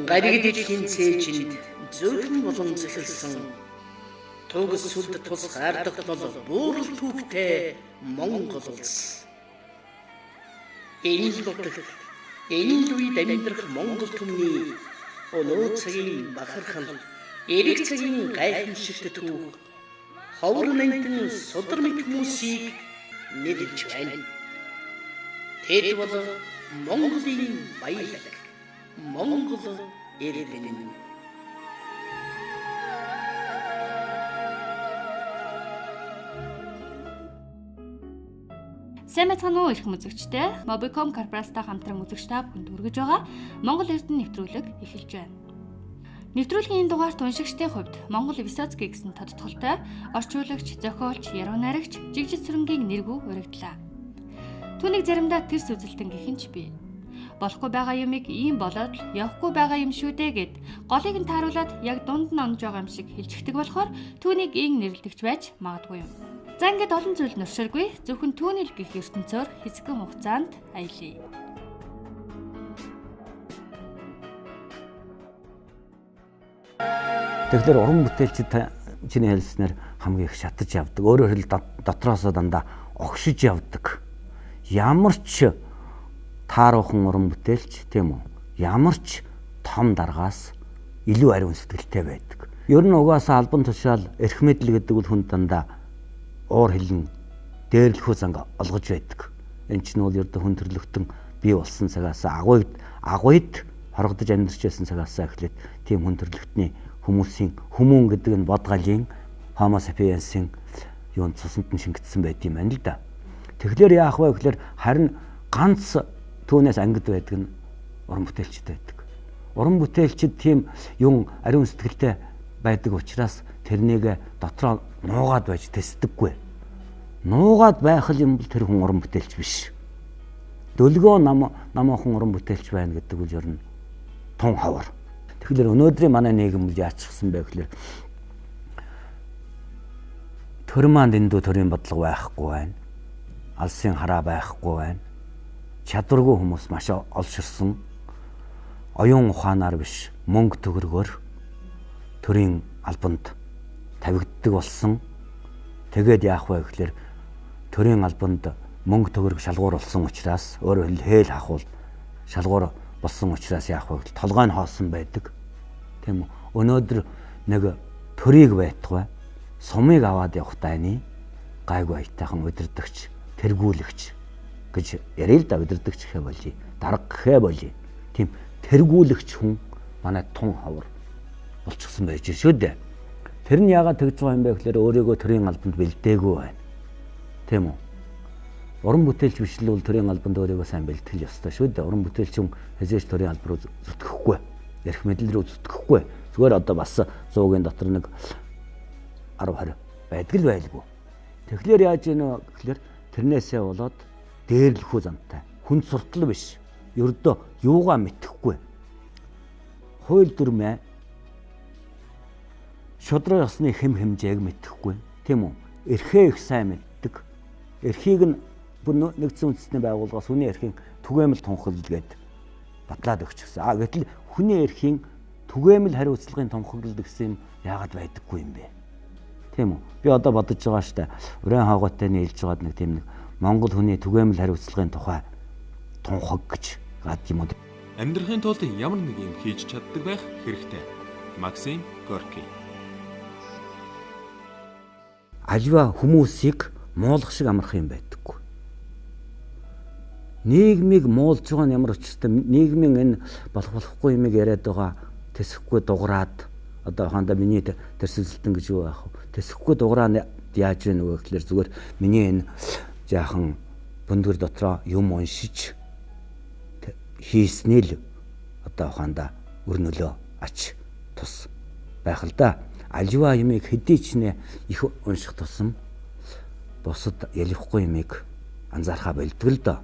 Гариг дэлхийн цээжинд зөвхөн болон зэхэлсэн туг сүлд тус хайрдаглал буурал түүхтэй Монгол улс. Энэ л утга энэ л үед амьдрах Монгол түмний өнөө цагийн бахархал, эрэг цагийн гайхамшигт түүх, ховор нэнтэн судар мэт хүмүүсийг нэрлэж байна. Тэд бол Монголын баялаг, Монгол эрдэнэ. Сайн мэцхан уу их үзэгчтэй. Mobicom корпорацтай хамтран үзэгч та бүхэнд хүргэж байгаа Монгол эрдэнэ нэвтрүүлэг эхэлж байна. Нэвтрүүлгийн энэ дугаарт уншигчдын хувьд Монгол Высоцкий гэсэн тодтголтой орчуулагч, зохиолч, яруу найрагч Жигжит Сүрэнгийн нэргүй урагдлаа. Түүнийг заримдаа тэрс үзэлтэн гэхэнч бий. Болохгүй байгаа юмыг ийм болоод л явахгүй байгаа юм шүү дээ гэд голыг нь тааруулаад яг дунд нь онж байгаа юм шиг хэлчихдэг болохоор түүнийг ийн нэрлэгдэж байж магадгүй юм. За ингээд олон зүйл нурширгүй зөвхөн түүний л гих ертөнцөөр хэсэгэн хугацаанд аялъя. Тэгэхээр уран бүтээлчид чиний хэлснээр хамгийн их шатаж явдаг. Өөрөөр хэлбэл дотроосоо дандаа огшиж явдаг. Ямар ч тааруухан уран бүтээлч тийм үү? Ямар ч том даргаас илүү ариун сэтгэлтэй байдаг. Ер нь угаасаа албан тушаал эрх мэдэл гэдэг үл хүнд дандаа уур хилэн дээрлэхүү занга олгож байдаг. Энэ ч нь бол ердөө хүн төрлөختөн бий болсон цагаас агуйд хорогдож амьдарч байсан цагаас эхлээд тийм хүн төрлөختний хүмүүсийн хүмүүн гэдэг нь бодгалын Homo sapiens-ийн юунд цуснд нь шингэсэн байт юм байна л да. Тэгэхээр яах вэ гэхээр харин ганц түүнээс ангид байдаг нь уран бүтээлчд байдаг. Уран бүтээлчд тийм юм ариун сэтгэлтэй байдаг учраас тэрнийг дотроо нуугаад байж тэсдэггүй. Нуугаад байх юм бол тэр хүн уран бүтээлч биш. Дөлгөө намаахан уран бүтээлч байна гэдэг үл ер нь тун хавар. Тэгэхээр өнөөдрийн манай нийгэм яачихсан бэ гэхээр төр маань дэндүү төрийн бодлого байхгүй байна. Алсын хараа байхгүй байна. Чадваргүй хүмүүс маш олширсан. Оюун ухаанаар биш, мөнгө төгрөгөөр төрийн албанд тавигддаг болсон. Тэгээд яах вэ гэхээр төрийн албанд мөнгө төгрөг шалгуур болсон учраас өөрөөр хэлбэл хээл хахуул шалгуур болсон учраас яах вэ гэвэл толгой нь хоосон байдаг. Тийм үү? Өнөөдөр нэг төрийг байтугай сумыг аваад явах тайны гайгүй аятайхан удирдагч, тэргүүлэгч гэж ярил л да, удирдагч гэхэ болий, дарга гэхэ болий. Тийм тэргүүлэгч хүн манай тун хавар болчихсон байж шүү дээ. Тэр нь яагаад тэгж байгаа юм бэ гэхээр өөрийгөө төрийн албанд бэлдээгүй байна. Тийм үү? Уран бүтээлч биш л бол төрийн албанд өөрийгөө сайн бэлтгэл ёстой шүү дээ. Уран бүтээлч хүн хязгаарч төрийн албан руу зүтгэхгүй. Ярих мэдэл рүү зүтгэхгүй. Зүгээр одоо бас 100-гийн дотор нэг 10-20 байдаг л байлгүй. Тэгэхээр яаж ийнө гэхээр тэрнээсээ болоод дээрлэхүү зантай. Хүн суртал биш. Ердөө юугаа мэдэхгүй. Хууль дүрмээ шудраг ёсны хэм хэмжээг мэдэхгүй. Тийм үү? Эрхээ их сайн мэддэг. Эрхийг нь нэгдсэн үндэсний байгууллагаас хүний эрхийн түгээмэл тунхаглал гээд батлаад өгчихсөн. Гэтэл хүний эрхийн түгээмэл хариуцлагын тунхаглал гэсэн юм яагаад байдаггүй юм бэ? Тийм үү? Би одоо бодож байгаа штэ. Уран хаагуутай нийлж байгаад нэг тийм нэг Монгол хүний түгээмэл хариуцлагын тухай тунхаг гэж гад юм уу? Амьдрахын тулд ямар нэг юм хийж чаддаг байх хэрэгтэй. Максим Горький. Аливаа хүмүүсийг муулах шиг амарх юм байдаггүй. Нийгмийг муулж байгаа нь ямар учиртай, нийгмийн энэ болохгүй юмыг яриад байгаа тэсэхгүй дуграад одоо ханда миний тэрсэлтэн гэж юу яах вэ? Тэсэхгүй дуграа яаж вэ нөгөө гэхээр зүгээр миний энэ жаахан бүндгэр дотроо юм уншиж хийснээ л одоо ханда өрнөлөө ач тус байх л да. Аливаа юмыг хэдий ч нэ их унших тусам бусад ялахгүй юмыг анзаархаа болдог л доо.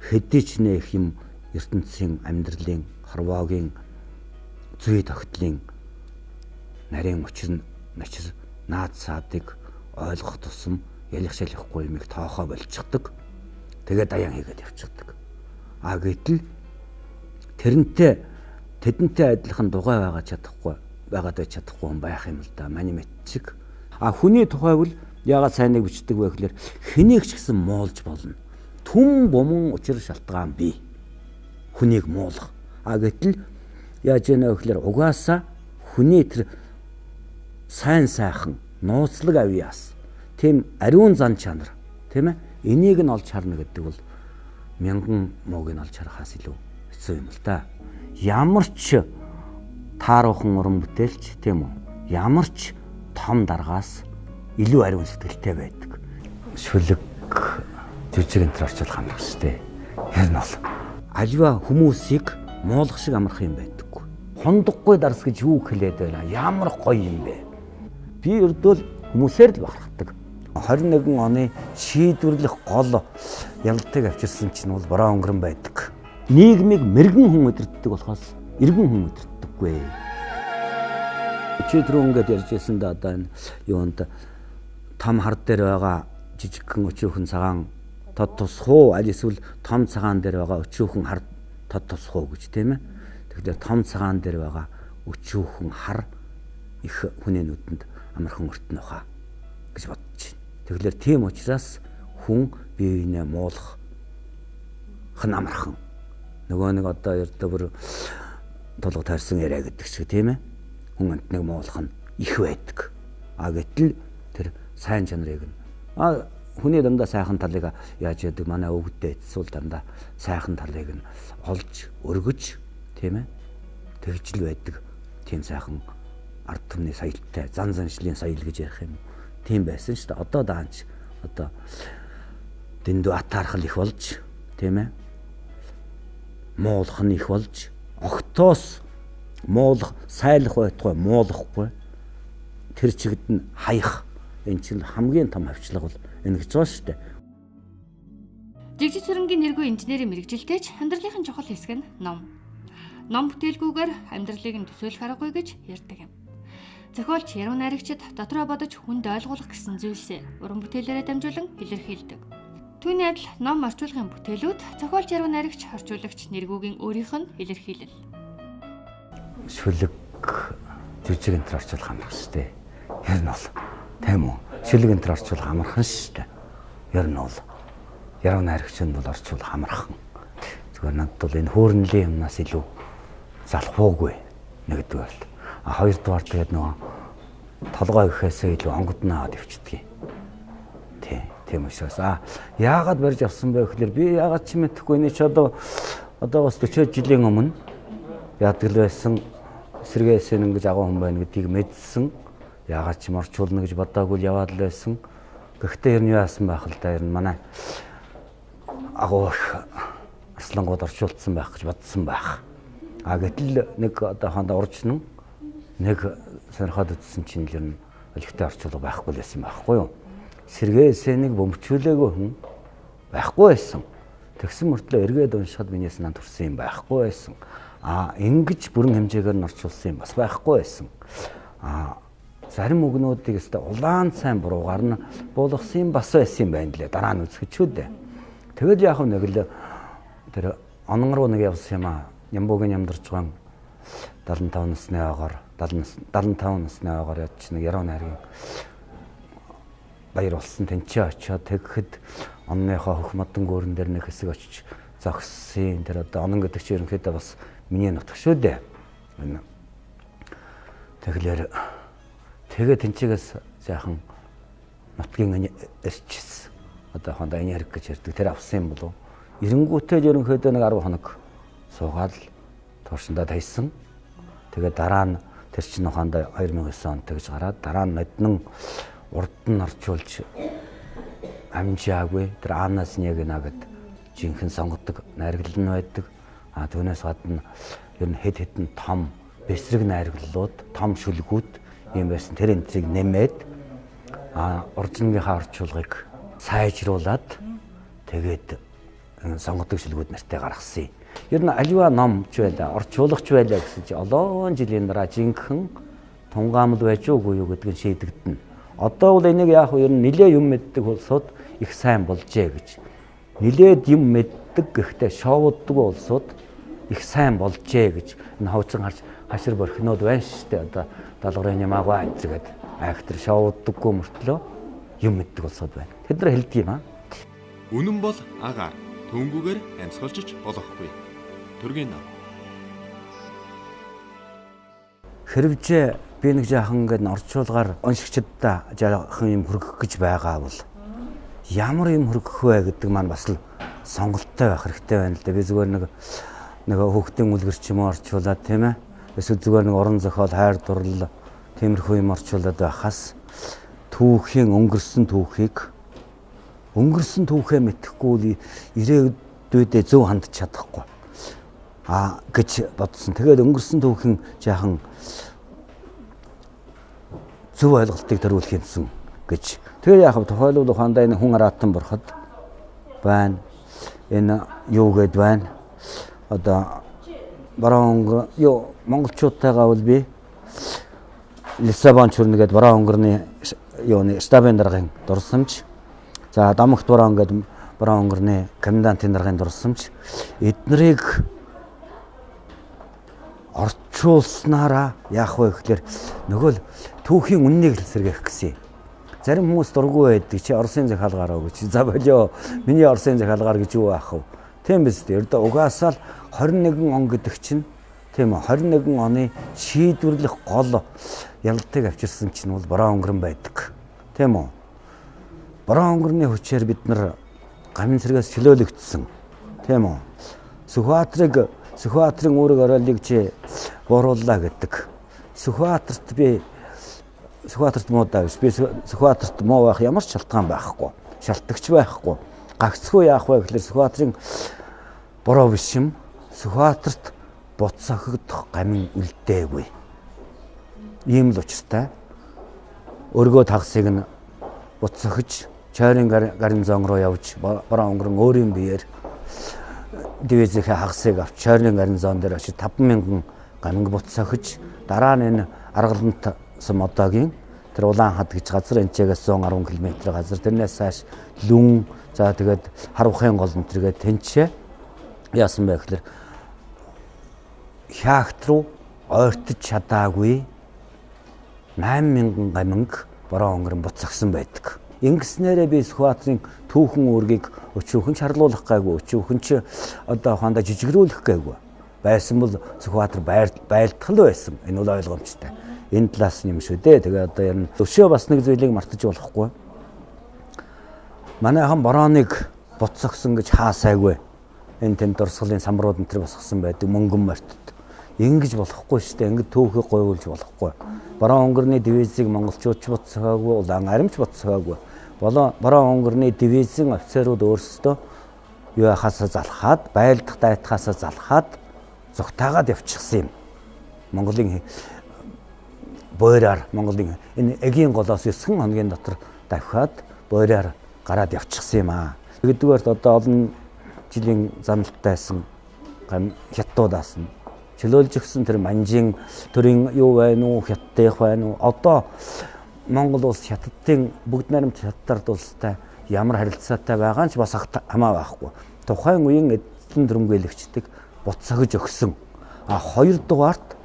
Хэдий ч нэ их юм ертөнцийн амьдралын хорвоогийн зүй тогтлын нарийн учир наад цаадыг ойлгох тусам ялих шалихгүй юмыг тоохоо болчихдог. Тэгээд даян хийгээд явчихдаг. Гэтэл тэрнтэй тэдэнтэй адилхан дугай байгаа чадахгүй байгаад байж чадахгүй хүн байх юм л да. Маний мэдчиг. Хүний тухай бол яагаад сайныг бичдэг вэ гэхээр хэнийг ч гэсэн муулж болно. Түн буман учир шалтгаан бий. Хүнийг муулах. Гэтэл яаж яана вэ гэхээр угаасаа хүний тэр сайн сайхан нууцлаг авьяас тийм ариун зан чанар тийм ээ энийг нь олж харна гэдэг бол мянган мууг нь олж харахаас илүү хэцүү юм л да. Ямар ч тааруухан уран бүтээлч тийм үү ямар ч том даргаас илүү ариун сэтгэлтэй байдаг. Шүлэг жижиг энтер орчуулах амрах штэ. Тэр нь бол аливаа хүмүүсийг муулах шиг амрах юм байдаггүй. Хондохгүй дарс гэж юу хэлээд байна? Ямар гоё юм бэ? Би өрдөөл хүмүүсээр л бахархдаг. 21 оны шийдвэрлэх гол ялалтыг авчирсан чинь бол бороо өнгөрөн байдаг. Нийгмийг мэрэгэн хүн өдөртдөг болохоос иргэн хүн өдөртдөггүй. Чи түрүү ингээд ярьж байсан да одоо энэ юунд том хар дээр байгаа жижигхэн өчүүхэн цагаан тод тусах уу аль эсвэл том цагаан дээр байгаа өчүүхэн хар тод тусах уу гэж тийм ээ. Тэгэхээр том цагаан дээр байгаа өчүүхэн хар их хүний нүдэнд амархан өртнө хаа гэж бодож байна. Тэгэхээр тийм учраас хүн бие биенээ муулах хэн амархан. Нөгөө нэг одоо ердөө бүр тулга таарсан яриа гэдэг шиг тийм ээ. Хүн амтныг муулах нь их байдаг. Гэтэл тэр сайн чанарыг нь хүний дандаа сайхан талыг яаж яадаг манай өвгдөө эцсүүл дандаа сайхан талыг нь олж өргөж тийм ээ тэгжл байдаг тийм сайхан ард түмний соёлтой зан заншлийн соёл гэж ярих юм тийм байсан шүү дээ. Одоо даанч одоо дэндүү атаархал их болж тийм ээ муулах нь их болж огтоос муулах сайлах байтугай муулахгүй тэр чигт нь хаях энэ чинь хамгийн том хавчлага бол энэ гэж байна шүү дээ. Жигжиг цэрэнгийн нэргүй инженерийн мэрэгжилтэйч амьдралын чухал хэсэг нь ном. Ном бүтээлгүйгээр амьдралыг нь төсөөлөх аргагүй гэж ярьдаг юм. Зохиолч яруу найрагчид дотроо бодож хүнд ойлгуулах гэсэн зүйлсээ уран бүтээлээрээ дамжуулан илэрхийлдэг. Түүний адил ном орчуулгын бүтээлүүд зохиолч яруу найрагч орчуулагч нэргүүгийн өөрийнх нь илэрхийлэл. Шүлэг жижиг энтер орчуулах амарх шүү дээ. Ер нь бол тийм үү? Шүлэг энтер орчуулах амархан шүү дээ. Ер нь бол яруу найрагчид бол орчуулах амархан. Зүгээр надад бол энэ хөөрнөлийн юмнаас илүү залхуугүй нэгдүгээр. Хоёрдугаар тэгээд нөгөө толгой гэхээсээ илүү онгодноо аваад өвчтгий. Тийм учраас яагаад барьж авсан бэ гэхээр би яагаад ч мэдэхгүй энэ ч одоо бас 40 жилийн өмнө яадаг л байсан эсэргээс ингэж агуу хүн байна гэдгийг мэдсэн. Яагаад ч орчуулна гэж бодоагүй яваад л байсан. Гэхдээ ер нь яасан байх л да ер нь манай агуу арслангууд орчуулсан байх гэж бодсон байх. Гэтэл нэг одоо хондоо уржнан нэг сонирхоод үзсэн чинь ер нь олигтой орчуулга байхгүй л байсан байхгүй юу? Сэргээсээ нэг бөмбчүүлээгүй хүн байхгүй байсан. Тэгсэн мөртлөө эргээд уншихад миний санаанд төрсэн юм байхгүй байсан. Ингэж бүрэн хэмжээгээр нь орчуулсан юм бас байхгүй байсан. Зарим үгнүүдийг өстө улаан сайн буруугаар нь буулгасан юм бас байсан юм байна лээ. Дараа нь үзэх ч үдэ. Тэгэл яах вэ нэг л тэр онон руу нэг явсан юм Ямбуугийн ямдарч байгаа 75 насны агаар 75 насны агаар яд нэг яруу найргийн баяр болсон тэнцээ очиод тэгэхэд онныхоо хөх модон гүүрэн дээр нэг хэсэг очиж зогссон. Тэр одоо онон гэдэг чинь ерөнхийдөө бас миний нутаг шүү дээ. Тэгэхээр тэгээ тэнцээс сайхан нутгийн эсчс одоо хондоо энерги гэж ярьдаг тэр авсан юм болов. Эренгүүтээ ерөнхийдөө нэг 10 хоног суугаад туушиндаа тайсан. Тэгээ дараа нь тэр чинь хондоо 2009 онд тэгж гараад дараа нь ноднон урд нь орчуулж амжаагүй тэр аанаас нэг нагад жинхэнэ сонгодог найрагл нь байдаг. Түүнээс гадна ер нь хэд хэдэн том бэсрэг найраглууд, том шүлгүүд юм байсан. Тэр энтрийг нэмээд оригинальныхаа орчуулгыг сайжруулад тэгээд сонгодог шүлгүүд нартай гаргасан. Ер нь аливаа ном ч байлаа, орчуулагч байлаа гэсэн чи олон жилийн дараа жинхэнэ тунгаамал байж уугүй юу гэдгийг шийдэгдэнэ. Одоо бол энийг яах вэ? Ер нь нилээ юм мэддэг улсууд их сайн болжээ гэж. Нилээд юм мэддэг гэхдээ шоуддаг улсууд их сайн болжээ гэж энэ хуучин хашир борхинууд байна шүү дээ. Одоо долгорын ямаагаа гэдэг айхтар шоуддаггүй мөртлөө юм мэддэг болсод байна. Тэд нар хэлдэг юм аа. Үнэн бол агаар төнгүүгээр амьсгалж болохгүй. Төргийн нам. Хэрвээ би нэг жаахан ингээд орчуулгаар уншигчдаа жаахан юм хөргөх гэж байгаа бол ямар юм хөргөх вэ гэдэг маань бас л сонголттой байх хэрэгтэй байна л да. Би зүгээр нэг хүүхдийн үлгэр ч юм уу орчуулад тийм ээ. Эсвэл зүгээр нэг уран зохиол, хайр дурлал тиймэрхүү юм орчуулад байхаас түүхийн өнгөрсөн түүхээ мэдэхгүй ирээдүйдээ зөв хандж чадахгүй гэж бодсон. Тэгээд өнгөрсөн түүхийн жаахан зөв ойлголтыг төрүүлэх юмсан гэж. Тэгээ яах вэ? Тухайлбал ухаандаа энэ хүн аратан борход байна. Энэ юу гээд байна? Одоо баруун монголчуудтайгаа бол би Лиссабон чүрнэгээд баруун өнгөрний юуны штабын даргын дурсамж. За Дамагт баруун гэдэг баруун өнгөрний комендантын даргын дурсамж. Эднэрийг орчуулснараа яах вэ гэхээр нөгөө л түүхийн үннийг хэлсэргэх гэсэн. Зарим хүмүүс дургүй байдаг чи Оросын захиалгаараа гэж. За болоо миний Оросын захиалгаар гэж юу аах вэ? Тийм биз дээ. Ердөө угаасаа л 21 он гэдэг чинь тийм үү 21 оны шийдвэрлэх гол ялалтыг авчирсан чинь бол баруун өнгөрн байдаг. Тийм үү? Баруун өнгөрний хүчээр бид нар гамин сэргээс чөлөөлөгдсөн. Тийм үү? Сүхбаатарын үүрэг оройлыг чи буурууллаа гэдэг. Сүхбаатарт муу даа биш. Би Сүхбаатарт муу байх ямар ч шалтгаан байхгүй. Шалтгач байхгүй. Гагцгүй яах вэ гэхээр Сүхбаатарын буруу биш юм. Сүхбаатарт буцаагдах гамин үлдээгүй. Ийм л учиртай. Өргөө тагсыг нь буцагж, Чойрын гарнизон руу явж, баруун өнгөрн өөрийн биеэр дивизийнхээ хагасыг авч Чойрын гарнизон дээр очиж 5,000 гаминг буцаагдж, дараа нь энэ Аргалант сум одоогийн тэр Улаан хад гэж газар энчээс 110 км газар тэрнээс цааш Лүн за тэгээд Харвахын гол нэргээд тэнцээ яасан бэ гэхээр хаагт руу ойртож чадаагүй 8,000 гаминг баруун өнгөрн буцагсан байдаг. Ингэснээрээ би Сүхбаатарын түүхэн үүргийг өчүүхэн чарлуулах гайгүй, өчүүхэн ч одоо ухаандаа жижигрүүлэх гайгүй. Байсан бол Сүхбаатар байлдах л байсан. Энэ бол ойлгомжтой. Энэ талаас нь юм шүү дээ. Тэгээ одоо ер нь өшөө бас нэг зүйлийг мартаж болохгүй. Манайхан борооник буцагсан гэж хаасайгүй. Энэ тэнд дурсгалын самрууд энэ төр босгосон байдаг мөнгөн мартад. Ингэж болохгүй шүү дээ. Ингэ түүхийг гойвуулж болохгүй. Баруун өнгөрний дивизийг монголчууд ч буцаагүй, улаан аримч буцаагүй. Баруун өнгөрний дивизийн офицерууд өөрсдөө юу хасаа залхаад, байлдах дайтахаасаа залхаад зүгтаагаад явчихсан юм. Монголын боороор Монголын энэ эгийн голоос 9 хоногийн дотор давхиад боороор гараад явчихсан юм аа. Нэгдүгээрт одоо олон жилийн замналтайсан хятадуудаас нь чөлөөлж өгсөн тэр манжин төрийн юу байна уу, хятадх байна уу? Одоо Монгол улс хятадын бүгд найрамд хятадд улстай ямар харилцаатай байгаа нь ч бас хамаа байхгүй. Тухайн үеийн эзлэн дөрөнгөлөгчдөг буцаагж өгсөн. Хоёрдугаарт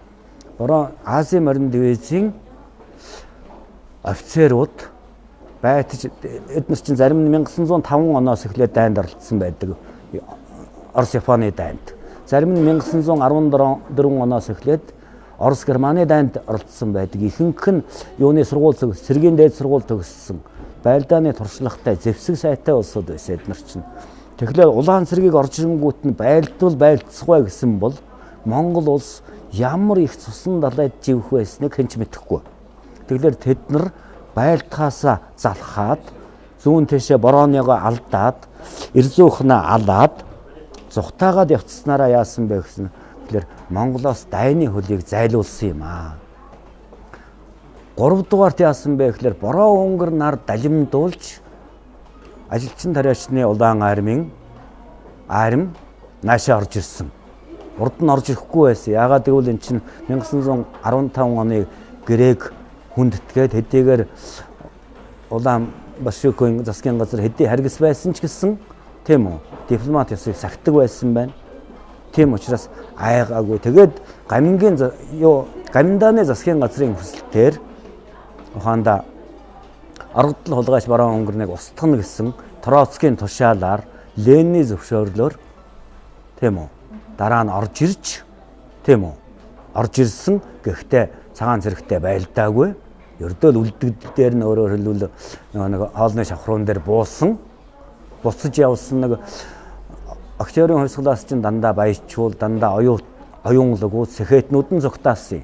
Азийн морин дивизийн офицерууд байтж эдгээр чинь зарим нь 1905 оноос эхлээд дайнд оролцсон байдаг. Орос Японы дайнд. Зарим нь 1914 оноос эхлээд Орос Германы дайнд оролцсон байдаг. Ихэнх нь юуны сургууль сэргийн дээд сургууль төгссөн. Байлдааны туршлагатай зэвсэг сайтай улсууд байсан эдгээр чинь. Тэгэхээр улаан цэргийг орж ирэнгүүт нь байлдвал байлцсахгүй гэсэн бол Монгол улс ямар их цусан далайд живэх байсныг хэн ч мэдэхгүй. Тэгэхээр тэд нар байлдахаасаа залхаад зүүн тэшээ борооныгоо алдаад эрзүүхнээ алаад зүгтаагаад явцснараа яасан бэ гэсэн тэгэхээр Монголоос дайны хөлийг зайлуулсан юм аа. 3 дугаарт яасан бэ гэхээр бороо өнгөр нар далимдуулж ажилчин тариачны улаан армийн наашаа орж ирсэн. Урд нь орж ирэхгүй байсан. Яагаад гэвэл эн чинь 1915 оны грек хүндэтгээд хэдийгээр улаан Башиокын засгийн газар хэдий харгас байсан ч гэсэн тийм үү дипломат ёсыг сахидаг байсан байна. Тийм учраас айгаагүй. Тэгээд гаминдааны засгийн газрын хүсэлтээр ухаанда аргадл хулгайч баруун өнгөрнийг устгана гэсэн Троцкийн тушаалаар Ленины зөвшөөрлөөр тийм үү дараа нь орж ирж тийм үү орж ирсэн. Гэхдээ цагаан зэрэгтэй байлдаагүй. Ердөө л үлдэгдэл дээр нь өөрөөр хэлбэл нэг хоолны шавхруун дээр буцаж явсан нэг актёрын хувьсгалаас чинь дандаа баячуул дандаа оюунлог сэхэтнүүд нь зогтаасан.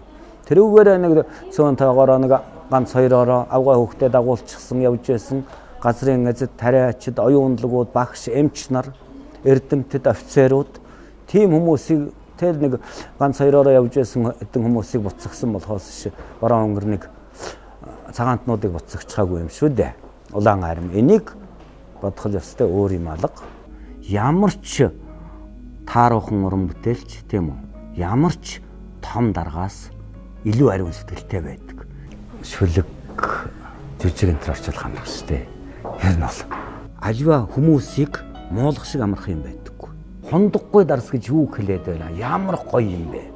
Тэрүүгээр нэг цөөнтэйгоор нэг ганц хоёроо авгаа хүүхдээ дагуулчихсан явж байсан. Газрын эзэд тариачид оюунлагууд багш эмч нар эрдэмтэд офицерууд тийм хүмүүсийг тэл нэг ганц хоёроо явж байсан хэдэн хүмүүсийг буцагсан болохоос баруун өнгөрнийг цагаантнуудыг буцагчхаагүй юм шүү дээ. Улаан арим энийг бодох ёстой өөр юм алга. Ямар ч тааруухан уран бүтээлч тийм үү? Ямар ч том даргаас илүү ариун сэтгэлтэй байдаг. Шүлэг жижиг энэ орчуулах юм шүү дээ. Тэр нь бол аливаа хүмүүсийг муулах шиг амарх юм байдаггүй. Хондохгүй дарс гэж юу хэлээд байна? Ямар гоё юм бэ?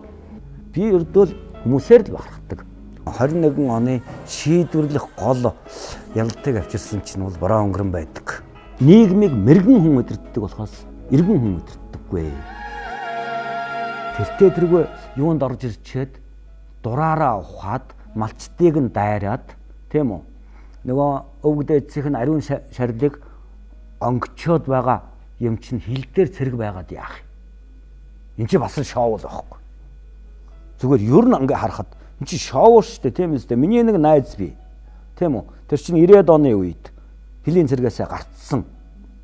Би өрдөөл хүмүүсээр л бахархдаг. 21 оны шийдвэрлэх гол ялалтыг авчирсан чинь бол баруун өнгөрн байдаг. Нийгмийг мэрэгэн хүн өдөрддөг болохоос иргэн хүн өдөрддөггүй. Тэртээ юунд орж ирчээд дураараа ухаад малчдыг нь дайраад тийм үү? Нөгөө өвгд эцсийнх нь ариун шарлыг онгочоод байгаа юм чинь хил дээр цэрэг байгаад яах юм? Энд чи бас шоу л байхгүй. Зүгээр ер нь ингээ харахад энэ чи шоу шүү дээ тийм үстэй. Миний нэг найз бий. Тийм үү? Тэр чинь 90-ад оны үед хилийн цэргээс гарцсан.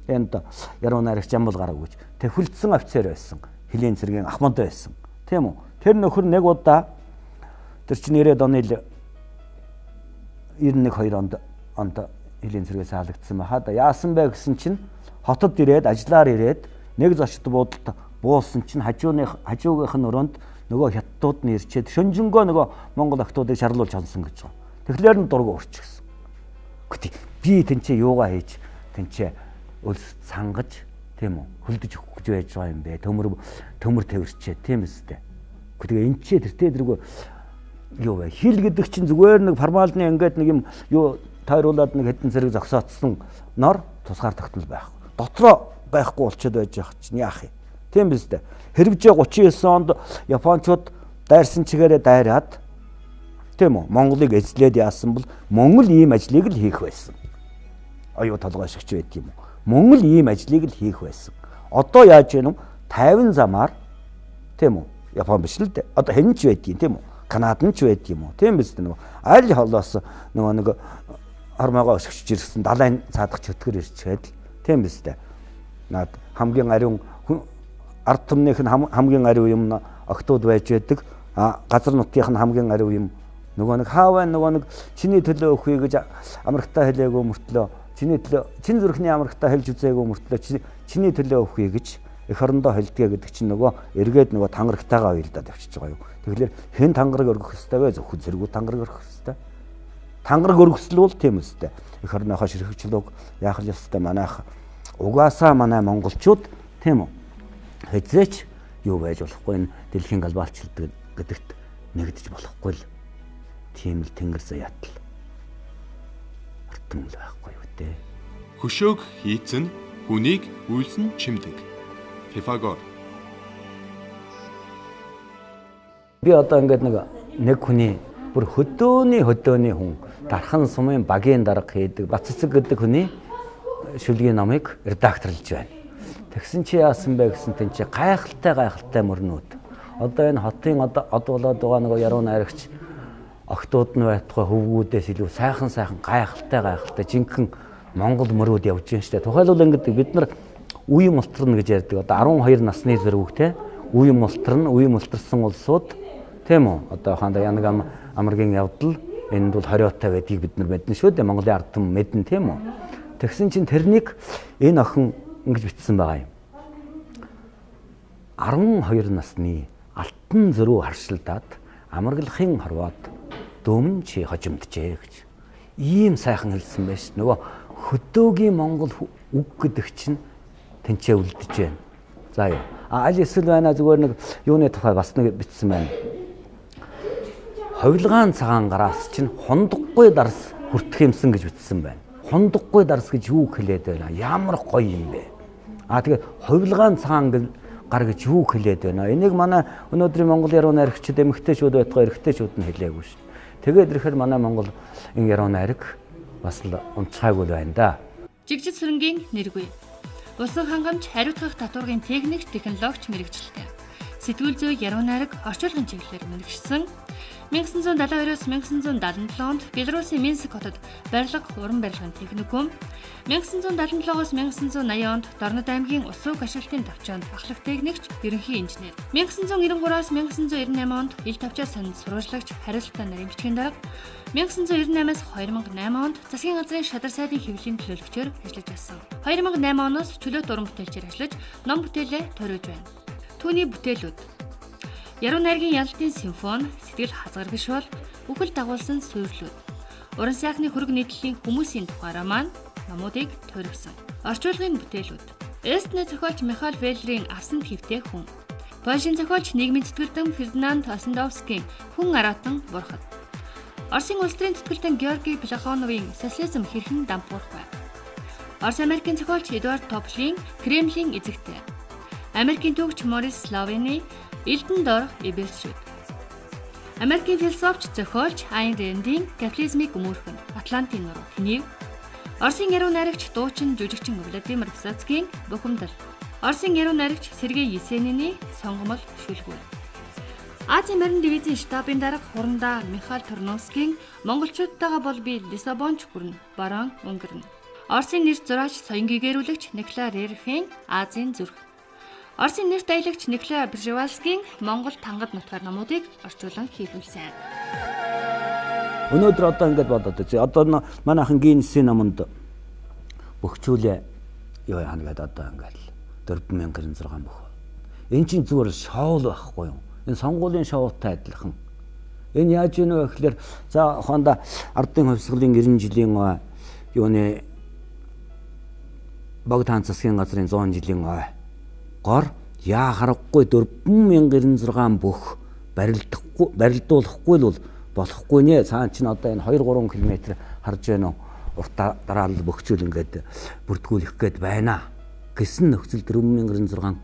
Энд яруу найрагч Жамбал гараг гэж тэвхэлдсэн офицер байсан. Хилийн цэргийн ахмад байсан. Тийм үү? Тэр нөхөр нэг удаа тэр чинь 90-ад оны 91-2 онд хилийн цэргээс хаалгдсан ба хаа яасан бэ гэсэн чинь хотод ирээд ажиллаар ирээд нэг зочд буудалд буусан чинь хажуугийнх нь өрөөнд нөгөө хятадууд нь ирчээд шөнжөнгөө нөгөө Монгол охтуудыг шарлуулж хонсон гэж байгаа. Тэгэхээр нь дург өөрчихсөн. Гэхдээ би тэнцээ юугаа хийж тэнцээ өлс сангаж тийм үү хөлдөж өгөх гэж байж байгаа юм бэ. Төмөр тэрчээ тийм үстэй. Гэхдээ энэ ч тэртээ юу вэ? Хил гэдэг чинь зүгээр нэг формалны ингээд нэг юм юу тойруулаад нэг хэдэн зэрэг зогсоодсон нор тусгаар тогтмол байх. Дотроо байхгүй болчиход байж байгаа чинь яах юм? Тийм биз дээ. Хэрэгжээ 39 онд Япончууд дайрсан чигээрээ дайраад тийм үү Монголыг эзлээд яасан бол Монгол ийм ажлыг л хийх байсан. Оюу толгой шигч байдаг юм уу? Монгол ийм ажлыг л хийх байсан. Одоо яаж гэнэ вэ? 50 замаар тийм үү? Япон биш л дээ. Одоо хэн ч байдгийг тийм үү? Канад нь ч байдаг юм уу? Тийм биз дээ. Аль холоос нөгөө нэг хормоогоо өсгөж ирсэн далайн цаадах чөтгөр ирчээд тийм биз дээ. Наад хамгийн ариун ард түмнийх нь хамгийн ариун юм октод байж байдаг. Газар нутгийнх нь хамгийн ариун юм нөгөө нэг хааваа нөгөө нэг чиний төлөө өхөө гэж Америкта хэлээгөө мөртлөө чин зүрхний Америкта хэлж үзээгөө мөртлөө чиний төлөө өхөө гэж эх орондоо хэлдгээ гэдэг чинь нөгөө эргээд нөгөө тангарагтайгаа уялдаад явчихж байгаа юу. Тэгэхээр хэн тангараг өргөх ёстой вэ? Зөвхөн зэргүүд тангараг өргөх ёстой. Тангараг өргөсөл бол тийм үстэй. Эх орныхоо ширхэгчлэг яах л ёстой манайх угаасаа манай монголчууд тийм үү хэзээч юу байж болохгүй энэ дэлхийн глобалчлалт гэдэгт нэгдэж болохгүй л тийм л тэнгэр заяатал ортон л байхгүй юу дээ. Хөшөөг хийцэн хүнийг үйлсэн чимдэг. Пифагор. Би одоо ингээд нэг хүний бүр хөдөөний хүн дархан сумын багийн дарга хийдэг Баццэг гэдэг хүний шүлгийн номыг редакторлж байна. Тэгсэн чи яасан бэ гэсэн тэн чи гайхалтай мөрнүүд. Одоо энэ хотын од болоод байгаа нэг яруу найрагч октод нь байтугай хөвгүүдээс илүү сайхан гайхалтай жинхэнэ Монгол мөрөөд явж байна шүү дээ. Тухайлбал ингээд бид нар үеийн мултрна гэж ярьдаг. Одоо 12 насны зэрэг те үеийн мултарсан улсууд тийм үү? Одоо хаанда янаг амаргийн явдал энд бол 20-отой байдгийг бид нар мэднэ шүү дээ. Монголын ард түмэн мэднэ тийм үү? Тэгсэн чинь тэрнийг энэ охин ингэж бичсэн байгаа юм. 12 насны алтан зөрүү харшилдаад амаргалахын хорвоод дөөмн чи хожимджээ гэж. Ийм сайхан хэлсэн байж. Нөгөө хөдөөгийн Монгол үг гэдэг чинь тэнцээ үлдэж байна. За юу. Аль эсвэл байна зүгээр нэг юуны тухай бас нэг бичсэн байна. Ховилгаан цагаангараас чинь хондохгүй дарс хүртэх юмсан гэж бичсэн байна. Хондохгүй дарс гэж юу хэлээд байна? Ямар гоё юм бэ? Тэгээд ховилгаан цагаан гар гэж юу хэлээд байна? Энийг манай өнөөдрийн Монгол яруу найрагчид эмэгтэйчүүд байтугай эрэгтэйчүүд нь хэлээгүй шүү. Тэгээд ирэхээр манай Монгол энэ яруу найраг бас л унцгайгүй байна да. Жигжид сүрэнгийн нэргүй. Усан хангамж хариуцах татваргын техник технологич мэрэгчлээ. Сэтгүүл зүй яруу найраг орчуулгын чиглэлээр мэрэгшсэн. 1972-оос 1977 онд Белорусын Минск хотод барилга уран барилгын техникум, 1977-оос 1980 онд Дорнод аймгийн Усууг ашиглалтын төвчөнд ахлах техникч, ерөнхий инженер. 1993-аас 1998 онд ил тавчаа сонинд сурвалжлагч, хариуцлагатай нарийн бичгийн дарга, 1998-аас 2008 онд засгийн газрын шадар сайдын хэвлэлийн төлөөлөгчөөр ажиллаж байсан. 2008 оноос чөлөөт уран бүтээлчээр ажиллаж, ном бүтээлээ туриуж байна. Түүний бүтээлүүд: Яруу найргийн ялалтын симфони, сэтгэл хазгаргшвал, үхэл дагуулсан суйрлууд, уран сайхны хөрөг нийтлэлийн хүмүүсийн тухай роман, номуудыг туурвсан. Орчуулгын бүтээлүүд: Эстний зохиолч Михаил Веллерийн Авсан твтэй хүн, Польшийн зохиолч нийгмийн цэцгэлтэн Фердинанд Осендовскийн Хүн аратан бурхад, Оросын улс төрийн цэцгэлтэн Георгий Плехановын Социализм хэрхэн дампуурах вэ? Орос Америкийн зохиолч Эдуард Топлийн Кремлийн эзэгтэй, Америкийн түүхч Морис Славины Элдэн дорх эбэлчүүд, Америкийн философч зохиолч Айн Рэндийн Капитализмыг өмөрхөн Атлантын нуруу Тэнэв, Оросын яруу найрагч дуучин жүжигчин Владимир Высоцкийн Бухимдал, Оросын яруу найрагч Сергей Есениний Сонгомол шүлгүү. Азийн морин дивизийн штабын дарга хурандаа Михаил Турновскийн монголчуудтайгаа бол би Лиссабонч хүрнэ барон өнгөрнө. Оросын нэр зураач соён гэгэрүүлэгч Николай Рерихийн Азийн зүрх, Оросын нэрт аялагч Николай Бржевальскийн Монгол тангад нутгаар номуудыг орчуулан хийлүүлсэн. Өнөөдөр одоо ингэж бодоод үзье. Одоо манайхан Гиннесийн номонд бөхчүүлээ юу яана гэдэг одоо ингээл 4096 бөх. Энэ чинь зүгээр шоул байхгүй юу? Энэ сонгуулийн шоутай адилхан. Энэ яаж ийнэ вэ гэхээр за хондоо ардын хувьсгалын 90 жилийн юуны Богдан засгийн газрын 100 жилийн гор яа харахгүй 4096 бүх барилдуулахгүй л болохгүй нэ. Цаан чинь одоо энэ 2-3 км харж байна уу? Уртаа дараалал бөхчүүл ингээд бүртгүүлэх гээд байна. Гэсэн нөхцөл 4096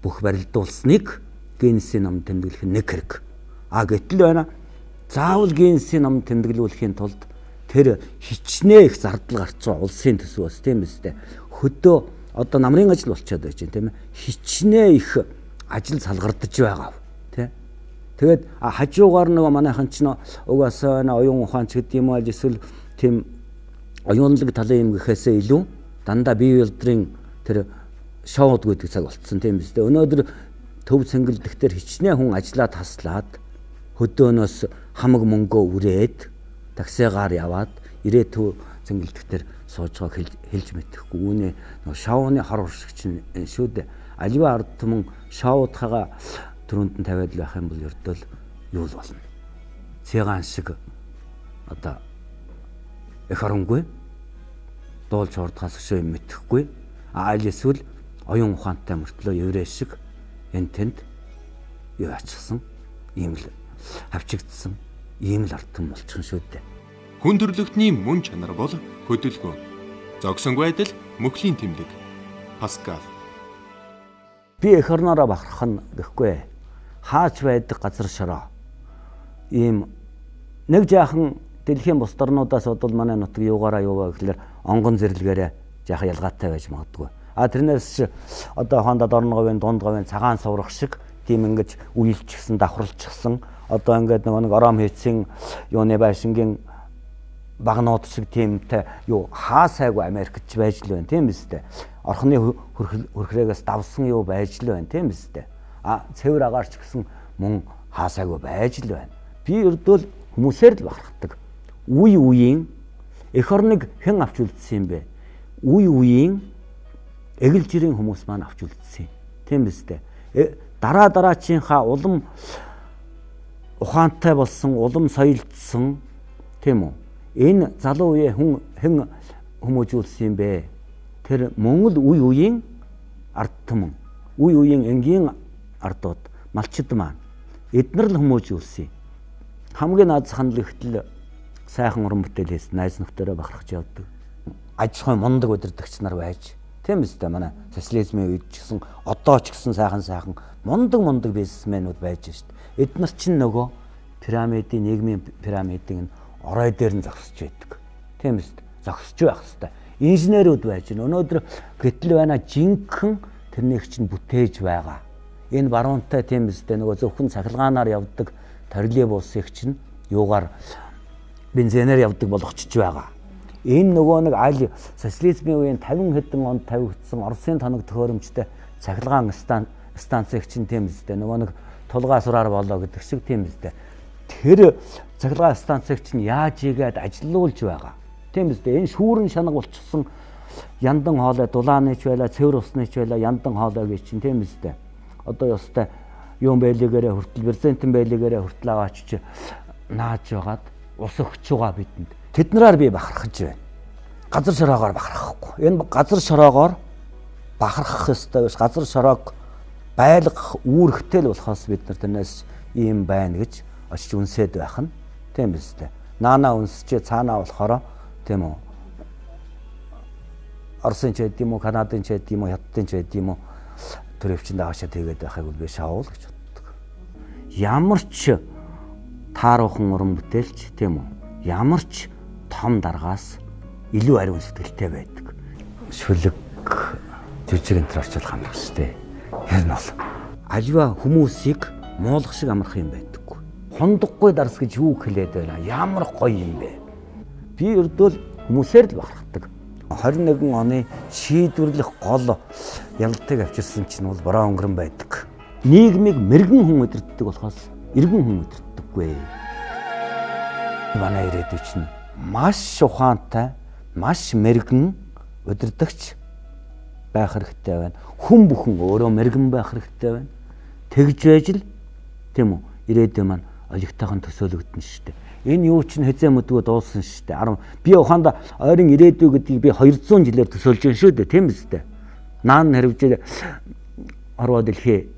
бүх барилдуулсныг Гиннесийн ном тэмдэглэх нэг хэрэг. Гэтэл байна. Заавал Гиннесийн ном тэмдэглүүлэхийн тулд тэр хичнээн их зардал гарч байгаа улсын төсвөөс тийм биз дээ. Хөдөө одоо намрын ажил болчиход байж тийм ээ. Хичнээн их ажил салгардаж байгаа тийм. Тэгээд хажуугаар нөгөө манайхан ч угаасаа оюун ухаанч гэдэг юм аа эсвэл тийм оюунлаг талын юм гэхээсээ илүү дандаа бие биедрийн тэр шоуд гэдэг цаг болцсон тийм биз дээ. Өнөөдөр төв цэнгэлдэгтэр хичнээн хүн ажиллаад таслаад хөдөөнөөс хамаг мөнгөө үрээд таксигаар яваад ирээд төв цэнгэлдэгтэр сууж байгааг хэлж мэдэхгүй. Үүний шоуны хор уршигч шүү дээ. Аливаа ард түмэн шоудхагаа түрүүнд нь тавиад байх юм бол ердөө юу л болно. Цэгаан шиг одоо эх оронгүй дуулж хурдхаас өшөө юм мэдэхгүй. Аль эсвэл оюун ухаантай мөртлөө еврей шиг энэ тэнд юу ачсан ийм л авчигдсан ийм л ард түмэн болчихсон шүү дээ. Хүн төрлөختний мөн чанар бол хөдөлгөөн. Зогсонгүй адил мөхлийн тэмдэг. Паскал. Би эх орноороо бахарах нь гэхгүй. Хаач байдаг газар шороо. Ийм нэг жаахан дэлхийн бус орнуудаас бодвол манай нутаг юугаараа юу вэ гэхээр онгон зэрлэгээрээ жаахан ялгаатай байж магадгүй. Тэрнээс одоо хондод орнговын дунд говын цагаан суврах шиг тийм ингэж үйлчихсэн давхарлчихсан одоо ингээд нэг ором хийцэн юуны байшингийн багнууд шиг тиймтэй юу хаасайгүй Америкч байж л байна тийм биз дээ. Орхны хөрхрээс давсан юу байж л байна тийм биз дээ. Цэвэр агаарч гэсэн мөн хаасайгүй байж л байна. Би ердөө хүмүүсээр л бахархдаг. Үе үеийн эх орныг хэн авч үлдсэн юм бэ? Үе үеийн эгэл жирийн хүмүүс маань авч үлдсэн. Тийм биз дээ. Дараачийнхаа улам ухаантай болсон, улам соёлдсон тийм үү? Энэ залуу үе хэн хүмүүжүүлсэн юм бэ? Тэр Монгол үе үеийн ард түмэн. үе үеийн энгийн ардууд малчид маань эднэр л хүмүүжүүлсэн. Хамгийн наад санал ихтэл сайхан уран бүтээл хийсэн найз нөхдөөрөө бахархаж явдаг. Аж ахуйн мундаг удирдагч нар байж, тийм үстэй манай социализмын үед ч гэсэн одоо ч гэсэн сайхан мундаг бизнесмэнүүд байж шít. Эднэр чинь нөгөө пирамидын нийгмийн пирамидын орой дээр нь зогсож байдаг. Тийм үст зогсож байх хэвээр. Инженерүүд байж байна. Өнөөдөр гэтэл байна жинхэнэ тэрнийг чинь бүтээж байгаа. Энэ баруунтай тийм үстэй нөгөө зөвхөн цахилгаанаар явдаг троллейбусыг чинь юугаар бензинээр явдаг болгочихж байгаа. Энэ нөгөө нэг аль социализмын үеийн 50 хэдэн онд тавигдсан Оросын тоног төхөөрөмжтэй цахилгаан станцыг чинь тийм үстэй нөгөө нэг тулгаа сураар болоо гэдэг шиг тийм үстэй. Тэр цахилгаан станцыг чинь яаж игээд ажилуулж байгаа. Тийм үстэй. Энэ шүүрэн шанаг болчихсон яндан хоолой дулааныч байла, цэвэр усныч байла, яндан хоолой гэж чинь тийм үстэй. Одоо ёстой юм байлигээрээ хүртэл брезентэн байлигээрээ хүртэл аваач чи нааж байгаад ус өгч байгаа бидэнд. Тэднэрээр би бахархаж байна. Газар шороогоор бахархахгүй. Энэ газар шороогоор бахархах ёстой биш. Газар шороог байлгах үүрэгтэй л болохоос бид нар тэрнээс ийм байна гэж очиж үнсээд байх нь тийм үстэй. Наана үнсчээ цаанаа болохоор тийм үү. Оросын ч гэдэм үү, Канадын ч гэдэм үү, Хятадын ч гэдэм үү төрөвчөнд аваашаа тэгээд байхыг бол би шаавал гэж боддог. Ямар ч тааруухан уран бүтээлч тийм үү. Ямар ч том даргаас илүү ариун сэтгэлтэй байдаг. Шүлэг жижиг энтер орчуулах амрах штэ. Тэр нь бол аливаа хүмүүсийг муулах шиг амрах юм байдаггүй. Хондоггүй дарс гэж юу хэлээд байна? Ямар гоё юм бэ? Би өрдөөл хүмүүсээр л бахархдаг. 21 оны шийдвэрлэх гол ялалтыг авчирсан чинь бол бороо өнгөрөн байдаг. Нийгмийг мэрэгэн хүн удирддаг болохоос иргэн хүн удирддаггүй. Манай ирээдүйн чинь маш ухаантай, маш мэрэгэн удирдагч байх хэрэгтэй байна. Хүн бүхэн өөрөө мэрэгэн байх хэрэгтэй байна. Тэгж байж л тийм үү? Ирээдүйн маань олигтойхон төсөөлөгдөн шүү дээ. Энэ юу чинь хэзээ мэдгүй дуусан шүү дээ. Би ухаанда ойрын ирээдүй гэдгийг би 200 жилээр төсөөлж байгаа шүү дээ. Тийм үстэй. Наан харивжээ ороо дэлхий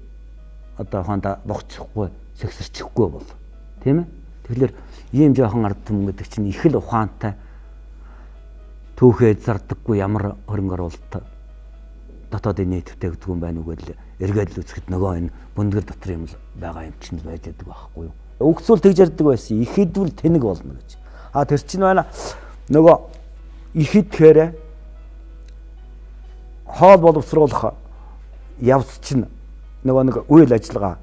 одоо ухаанда богцохгүй, сэгсэрчихгүй бол. Тийм ээ? Тэгэхээр ийм жоохон ард түмэн гэдэг чинь их л ухаантай түүхээ зардаггүй ямар хөрөнгө оруулалт дотоодын нийтвтэй гэдэг юм байна уу гэдэл эргээд л үзэхэд нөгөө энэ бүндгэр дотор юм л байгаа юм чинь байж байгаа байхгүй юу. Өгцөл тэгж ярьдаг байсан. Ихэдвэл тэнэг болно гэж. Тэр чинь байна нөгөө ихэдхээр хоол боловсруулах явц чинь нөгөө нэг үйл ажиллагаа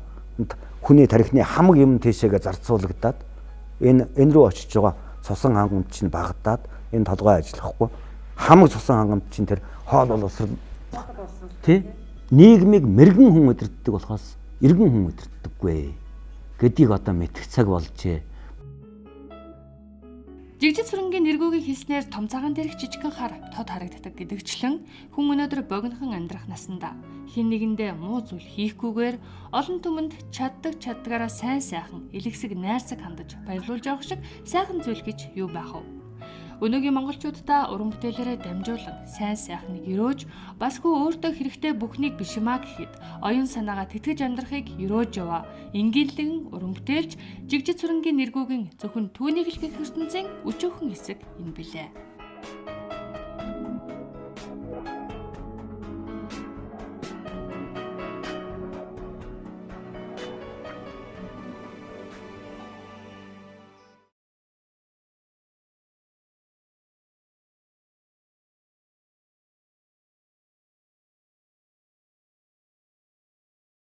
хүний тарихны хамаг юм тийшээгээ зарцуулагдаад энэ рүү очиж байгаа цусан хангамт чинь багтаад энэ толгой ажиллахгүй хамаг цусан хангамт чинь тэр хоол боловсрол тий нийгмийг мэрэгэн хүн удирддаг болохоос иргэн хүн удирддаггүй гэдгийг одоо мэдэх цаг болжээ. Жигжид сүрэнгийн нэргүүгийн хэлснээр том цагаан дээрх жижигхэн хар тод харагддаг гэдэгчлэн хүн өнөөдөр богинохон амьдрах насанда хин нэгэндээ муу зүйл хийхгүйгээр олон түмэнд чаддгаараа сайхан элэгсэг найрсаг хандаж баярлуулж явах шиг сайхан зүйл гэж юу байх вэ? Өнөөгийн монголчуудаа уран бүтээлээрээ дамжуулан сайхныг өрөөж бас хөө өөртөө хэрэгтэй бүхнийг бишмаа гэхэд оюун санаагаа тэтгэж амьдрахыг өрөөж яваа. Инgiilэн уран бүтээлч жигжид сүрэнгийн нэргүүгийн зөвхөн түүнийг л гэх ертөнцийн өчөөхөн хэсэг энэ билээ.